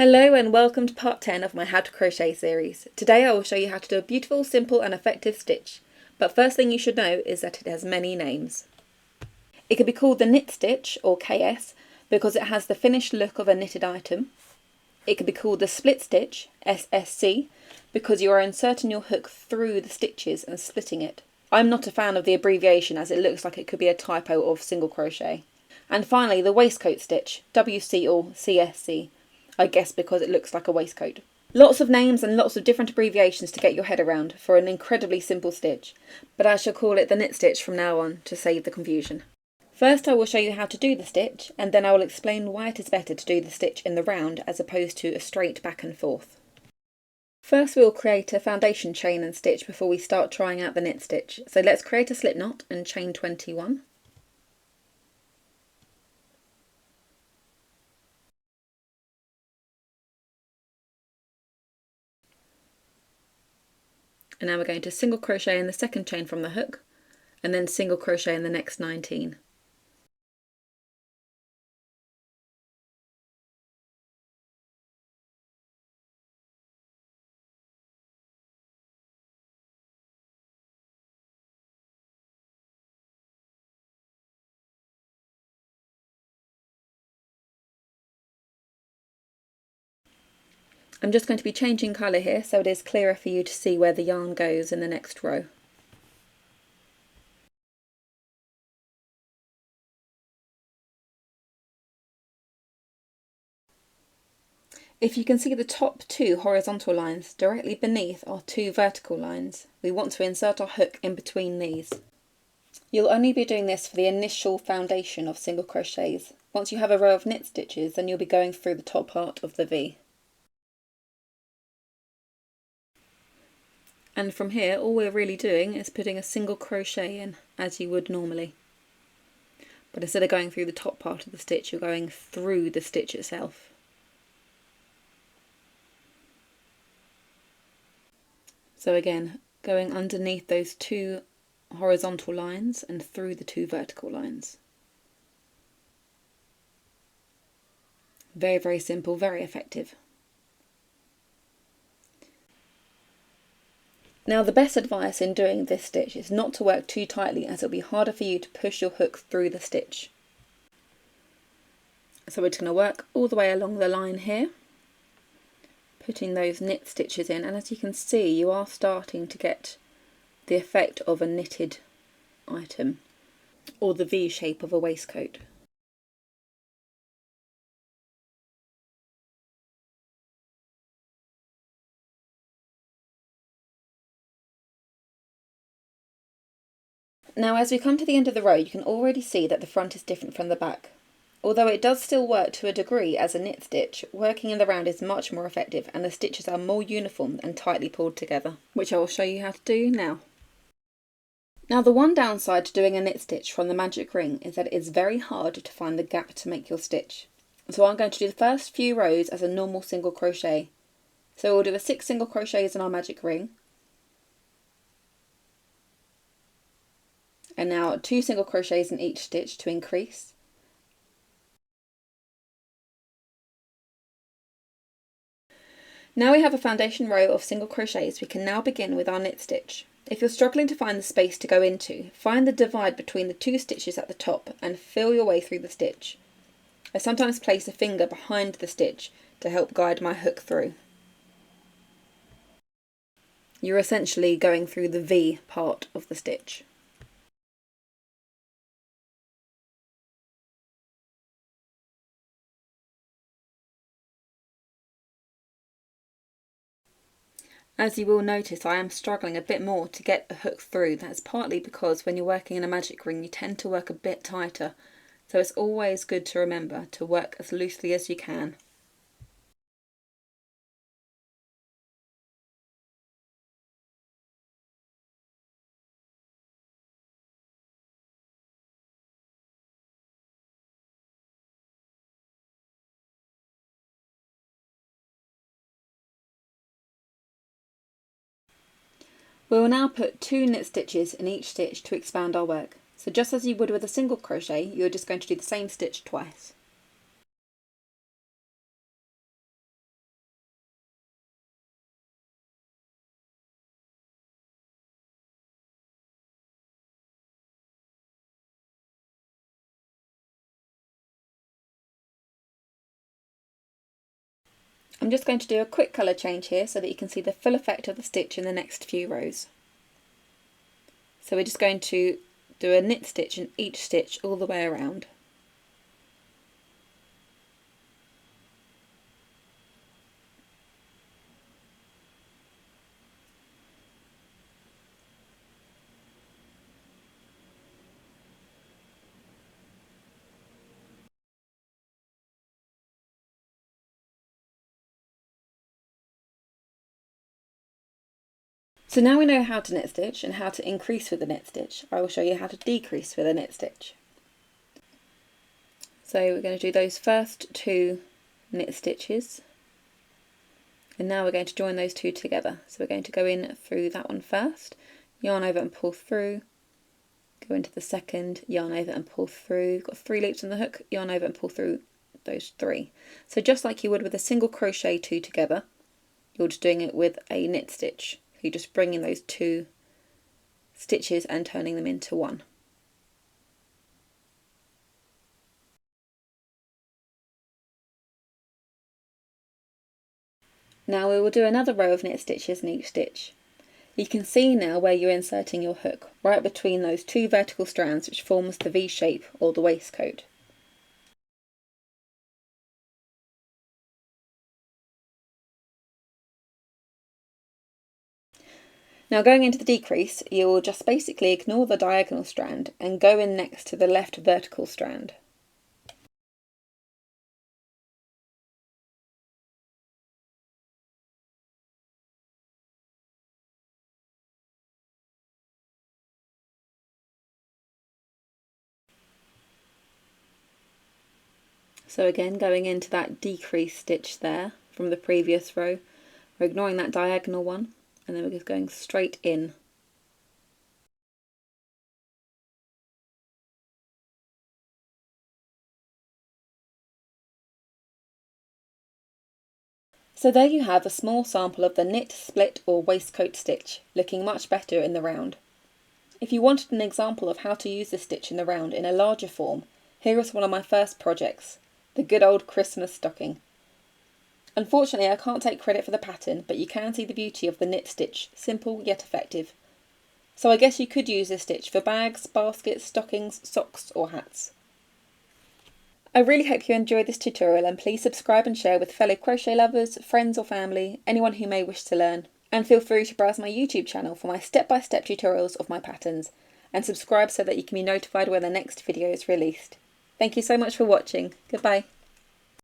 Hello and welcome to part 10 of my How to Crochet series. Today I will show you how to do a beautiful, simple and effective stitch. But first thing you should know is that it has many names. It could be called the knit stitch or KS because it has the finished look of a knitted item. It could be called the split stitch, SSC, because you are inserting your hook through the stitches and splitting it. I'm not a fan of the abbreviation as it looks like it could be a typo of single crochet. And finally the waistcoat stitch, WC or CSC. I guess because it looks like a waistcoat. Lots of names and lots of different abbreviations to get your head around for an incredibly simple stitch, but I shall call it the knit stitch from now on to save the confusion. First I will show you how to do the stitch, and then I will explain why it is better to do the stitch in the round as opposed to a straight back and forth. First we will create a foundation chain and stitch before we start trying out the knit stitch. So let's create a slip knot and chain 21. And now we're going to single crochet in the second chain from the hook and then single crochet in the next 19. I'm just going to be changing colour here so it is clearer for you to see where the yarn goes in the next row. If you can see the top two horizontal lines, directly beneath are two vertical lines. We want to insert our hook in between these. You'll only be doing this for the initial foundation of single crochets. Once you have a row of knit stitches, then you'll be going through the top part of the V. And from here, all we're really doing is putting a single crochet in, as you would normally. But instead of going through the top part of the stitch, you're going through the stitch itself. So again, going underneath those two horizontal lines and through the two vertical lines. Very, very simple, very effective. Now the best advice in doing this stitch is not to work too tightly as it will be harder for you to push your hook through the stitch. So we're just going to work all the way along the line here, putting those knit stitches in, and as you can see you are starting to get the effect of a knitted item or the V shape of a waistcoat. Now as we come to the end of the row you can already see that the front is different from the back. Although it does still work to a degree as a knit stitch, working in the round is much more effective and the stitches are more uniform and tightly pulled together, which I will show you how to do now. Now the one downside to doing a knit stitch from the magic ring is that it is very hard to find the gap to make your stitch. So I'm going to do the first few rows as a normal single crochet. So we'll do 6 single crochets in our magic ring. And now 2 single crochets in each stitch to increase. Now we have a foundation row of single crochets, we can now begin with our knit stitch. If you're struggling to find the space to go into, find the divide between the 2 stitches at the top and feel your way through the stitch. I sometimes place a finger behind the stitch to help guide my hook through. You're essentially going through the V part of the stitch. As you will notice, I am struggling a bit more to get the hook through. That's partly because when you're working in a magic ring you tend to work a bit tighter, so it's always good to remember to work as loosely as you can. We will now put 2 knit stitches in each stitch to expand our work. So just as you would with a single crochet, you're just going to do the same stitch twice. I'm just going to do a quick colour change here so that you can see the full effect of the stitch in the next few rows. So we're just going to do a knit stitch in each stitch all the way around. So now we know how to knit stitch and how to increase with the knit stitch. I will show you how to decrease with a knit stitch. So we're going to do those first 2 knit stitches, and now we're going to join those 2 together. So we're going to go in through that one first, yarn over and pull through, go into the second, yarn over and pull through. Got 3 loops on the hook, yarn over and pull through those 3. So just like you would with a single crochet 2 together, you're just doing it with a knit stitch. You're just bringing those 2 stitches and turning them into one. Now we will do another row of knit stitches in each stitch. You can see now where you're inserting your hook, right between those 2 vertical strands which forms the V shape or the waistcoat. Now going into the decrease, you will just basically ignore the diagonal strand and go in next to the left vertical strand. So again, going into that decrease stitch there from the previous row, we're ignoring that diagonal one, and then we're just going straight in. So there you have a small sample of the knit, split or waistcoat stitch, looking much better in the round. If you wanted an example of how to use this stitch in the round in a larger form, here is one of my first projects, the good old Christmas stocking. Unfortunately I can't take credit for the pattern, but you can see the beauty of the knit stitch, simple yet effective. So I guess you could use this stitch for bags, baskets, stockings, socks or hats. I really hope you enjoyed this tutorial, and please subscribe and share with fellow crochet lovers, friends or family, anyone who may wish to learn. And feel free to browse my YouTube channel for my step-by-step tutorials of my patterns, and subscribe so that you can be notified when the next video is released. Thank you so much for watching. Goodbye.